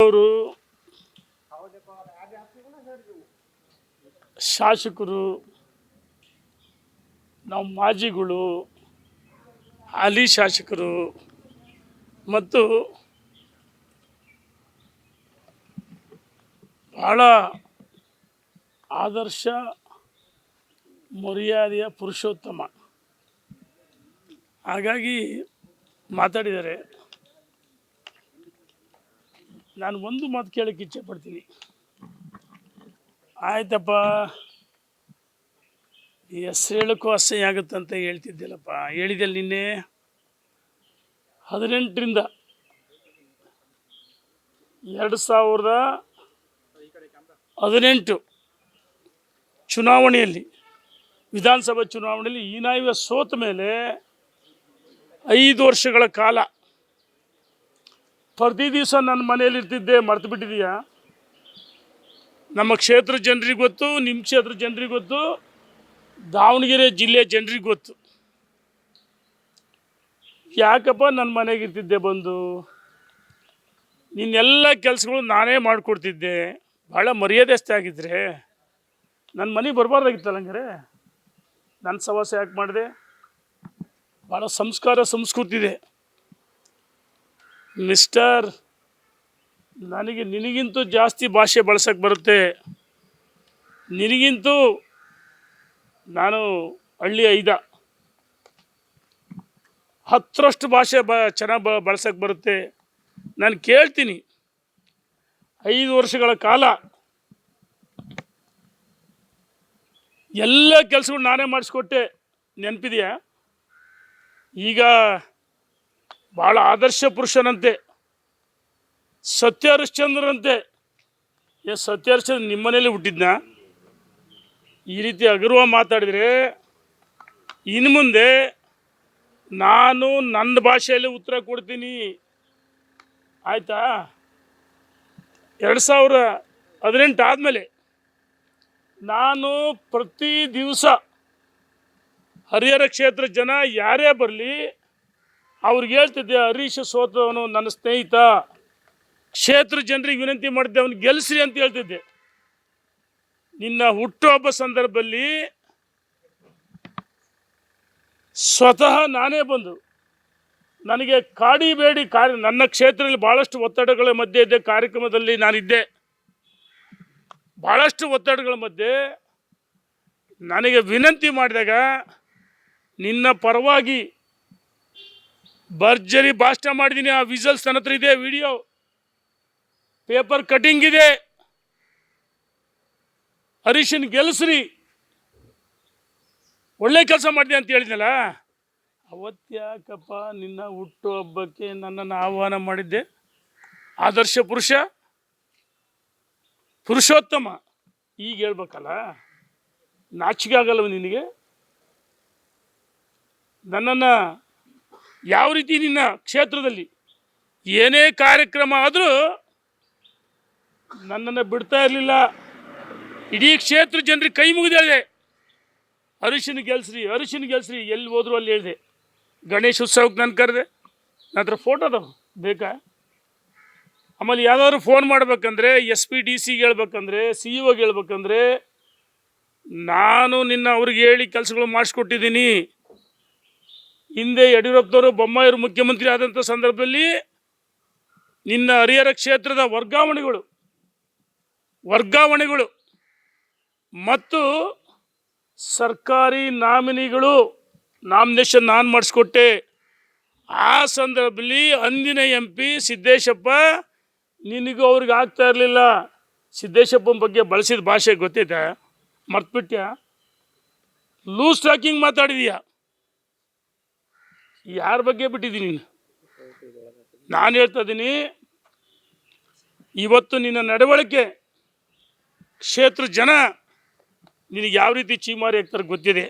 ದೊಡ್ಡವರು, ಶಾಸಕರು, ನಾವು ಮಾಜಿಗಳು, ಹಾಲಿ ಶಾಸಕರು ಮತ್ತು ಭಾಳ ಆದರ್ಶ ಮರ್ಯಾದೆಯ ಪುರುಷೋತ್ತಮ, ಹಾಗಾಗಿ ಮಾತಾಡಿದ್ದಾರೆ. ನಾನು ಒಂದು ಮಾತು ಕೇಳೋಕ್ಕೆ ಇಚ್ಛೆ ಪಡ್ತೀನಿ. ಆಯ್ತಪ್ಪ, ಹೆಸರು ಹೇಳೋಕ್ಕೂ ಅಸಹ್ಯ ಆಗುತ್ತಂತ ಹೇಳ್ತಿದ್ದೆಲ್ಲಪ್ಪ, ಹೇಳಿದೆಲ್ಲ ನಿನ್ನೆ 18ರಿಂದ 2018 ಚುನಾವಣೆಯಲ್ಲಿ, ವಿಧಾನಸಭಾ ಚುನಾವಣೆಯಲ್ಲಿ ಹೀನಾಯ ಸೋತ ಮೇಲೆ 5 ವರ್ಷಗಳ ಕಾಲ ಪ್ರತಿ ದಿವಸ ನನ್ನ ಮನೆಯಲ್ಲಿರ್ತಿದ್ದೆ. ಮರ್ತು ಬಿಟ್ಟಿದೀಯಾ? ನಮ್ಮ ಕ್ಷೇತ್ರ ಜನರಿಗೆ ಗೊತ್ತು, ನಿಮ್ಮ ಕ್ಷೇತ್ರ ಜನರಿಗೆ ಗೊತ್ತು, ದಾವಣಗೆರೆ ಜಿಲ್ಲೆ ಜನರಿಗೆ ಗೊತ್ತು. ಯಾಕಪ್ಪ ನನ್ನ ಮನೆಗೆ ಇರ್ತಿದ್ದೆ ಬಂದು, ನಿನ್ನೆಲ್ಲ ಕೆಲಸಗಳು ನಾನೇ ಮಾಡಿಕೊಡ್ತಿದ್ದೆ. ಭಾಳ ಮರ್ಯಾದೆಸ್ತೆ ಆಗಿದ್ರೆ ನನ್ನ ಮನೆಗೆ ಬರಬಾರ್ದಾಗಿತ್ತಲ್ಲ. ಹಂಗಾರೆ ನನ್ನ ಸವಾಸ ಯಾಕೆ ಮಾಡಿದೆ? ಭಾಳ ಸಂಸ್ಕಾರ ಸಂಸ್ಕೃತಿ ಇದೆ ಮಿಸ್ಟರ್. ನನಗೆ ನಿನಗಿಂತೂ ಜಾಸ್ತಿ ಭಾಷೆ ಬಳಸೋಕ್ಕೆ ಬರುತ್ತೆ. ನಿನಗಿಂತೂ ನಾನು ಹಳ್ಳಿ 10ರಷ್ಟು ಭಾಷೆ ಚೆನ್ನಾಗಿ ಬಳಸೋಕ್ಕೆ ಬರುತ್ತೆ. ನಾನು ಕೇಳ್ತೀನಿ, 5 ವರ್ಷಗಳ ಕಾಲ ಎಲ್ಲ ಕೆಲಸಗಳು ನಾನೇ ಮಾಡಿಸ್ಕೊಟ್ಟೆ, ನೆನಪಿದೆಯಾ? ಈಗ ಭಾಳ ಆದರ್ಶ ಪುರುಷನಂತೆ, ಸತ್ಯ ಹರಿಶ್ಚಂದ್ರನಂತೆ. ಸತ್ಯ ಹರಿಶ್ಚಂದ್ರ ನಿಮ್ಮ ಮನೇಲಿ ಹುಟ್ಟಿದ್ನ? ಈ ರೀತಿ ಹಗುರವ ಮಾತಾಡಿದರೆ ಇನ್ನು ಮುಂದೆ ನಾನು ನನ್ನ ಭಾಷೆಯಲ್ಲಿ ಉತ್ತರ ಕೊಡ್ತೀನಿ, ಆಯಿತಾ? 2018 ಆದಮೇಲೆ ನಾನು ಪ್ರತಿ ದಿವಸ ಹರಿಹರ ಕ್ಷೇತ್ರ ಜನ ಯಾರೇ ಬರಲಿ ಅವ್ರಿಗೆ ಹೇಳ್ತಿದ್ದೆ, ಹರೀಶ್ ಸೋತವನು ನನ್ನ ಸ್ನೇಹಿತ, ಕ್ಷೇತ್ರ ಜನರಿಗೆ ವಿನಂತಿ ಮಾಡಿದ್ದೆ ಅವನು ಗೆಲ್ಲಿಸ್ರಿ ಅಂತ ಹೇಳ್ತಿದ್ದೆ. ನಿನ್ನ ಹುಟ್ಟುಹಬ್ಬ ಸಂದರ್ಭದಲ್ಲಿ ಸ್ವತಃ ನಾನೇ ಬಂದು, ನನಗೆ ಕಾಡಿಬೇಡಿ ನನ್ನ ಕ್ಷೇತ್ರದಲ್ಲಿ ಭಾಳಷ್ಟು ಒತ್ತಡಗಳ ಮಧ್ಯೆ ಇದ್ದೆ. ಕಾರ್ಯಕ್ರಮದಲ್ಲಿ ನಾನಿದ್ದೆ. ಭಾಳಷ್ಟು ಒತ್ತಡಗಳ ಮಧ್ಯೆ ನನಗೆ ವಿನಂತಿ ಮಾಡಿದಾಗ ನಿನ್ನ ಪರವಾಗಿ ಭರ್ಜರಿ ಭಾಷಣ ಮಾಡಿದ್ದೀನಿ. ಆ ವಿಜಲ್ಸ್ ನನ್ನ ಹತ್ರ ಇದೆ, ವಿಡಿಯೋ, ಪೇಪರ್ ಕಟಿಂಗ್ ಇದೆ. ಹರೀಶನ್ ಗೆಲ್ಲಿಸ್ರಿ, ಒಳ್ಳೆ ಕೆಲಸ ಮಾಡಿದೆ ಅಂತ ಹೇಳಿದ್ನಲ್ಲ. ಅವತ್ತ್ಯಾಕಪ್ಪ ನಿನ್ನ ಹುಟ್ಟು ಹಬ್ಬಕ್ಕೆ ನನ್ನನ್ನು ಆಹ್ವಾನ ಮಾಡಿದ್ದೆ? ಆದರ್ಶ ಪುರುಷೋತ್ತಮ ಈಗ ಹೇಳ್ಬೇಕಲ್ಲ, ನಾಚಿಕೆ ಆಗಲ್ಲವ ನಿನಗೆ? ನನ್ನನ್ನು ಯಾವ ರೀತಿ ನಿನ್ನ ಕ್ಷೇತ್ರದಲ್ಲಿ ಏನೇ ಕಾರ್ಯಕ್ರಮ ಆದರೂ ನನ್ನನ್ನು ಬಿಡ್ತಾ ಇರಲಿಲ್ಲ. ಇಡೀ ಕ್ಷೇತ್ರ ಜನರಿಗೆ ಕೈ ಮುಗಿದು ಹೇಳಿದೆ, ಹರೀಶನ್ ಗೆಲ್ಸ್ರಿ, ಹರೀಶನ್ ಗೆಲ್ಸ್ರಿ. ಎಲ್ಲಿ ಹೋದ್ರು ಅಲ್ಲಿ ಹೇಳಿದೆ. ಗಣೇಶ ಉತ್ಸವಕ್ಕೆ ನಾನು ಕರೆದೆ, ನನ್ನ ಹತ್ರ ಫೋಟೋ ಅದಾವ, ಬೇಕಾ? ಆಮೇಲೆ ಯಾವ್ದಾದ್ರು ಫೋನ್ ಮಾಡ್ಬೇಕಂದ್ರೆ, SP DC ಹೇಳ್ಬೇಕಂದ್ರೆ, CEO ಹೇಳ್ಬೇಕಂದ್ರೆ, ನಾನು ಅವ್ರಿಗೆ ಹೇಳಿ ಕೆಲಸಗಳು ಮಾಡಿಸ್ಕೊಟ್ಟಿದ್ದೀನಿ. ಹಿಂದೆ ಯಡಿಯೂರಪ್ಪನವರು ಬೊಮ್ಮಾಯಿಯವರು ಮುಖ್ಯಮಂತ್ರಿ ಆದಂಥ ಸಂದರ್ಭದಲ್ಲಿ ನಿನ್ನ ಹರಿಹರ ಕ್ಷೇತ್ರದ ವರ್ಗಾವಣೆಗಳು ಮತ್ತು ಸರ್ಕಾರಿ ನಾಮಿನೇಷನ್ ನಾನು ಮಾಡಿಸ್ಕೊಟ್ಟೆ. ಆ ಸಂದರ್ಭದಲ್ಲಿ ಅಂದಿನ MP ಸಿದ್ದೇಶಪ್ಪ, ನಿನಗೂ ಅವ್ರಿಗೆ ಆಗ್ತಾ ಇರಲಿಲ್ಲ. ಸಿದ್ದೇಶಪ್ಪನ ಬಗ್ಗೆ ಬಳಸಿದ ಭಾಷೆ ಗೊತ್ತೈತಾ? ಮರ್ತ್ಬಿಟ್ಯಾ? Loose talking ಮಾತಾಡಿದೀಯ. ಯಾರ ಬಗ್ಗೆ ಬಿಟ್ಟಿದ್ದೀನಿ? ನಾನು ಹೇಳ್ತಾ ಇದ್ದೀನಿ, ಇವತ್ತು ನಿನ್ನ ನಡವಳಿಕೆ ಕ್ಷೇತ್ರ ಜನ ನಿನಗೆ ಯಾವ ರೀತಿ ಚೀಮಾರಿ ಆಗ್ತಾರೆ ಗೊತ್ತಿದೆ.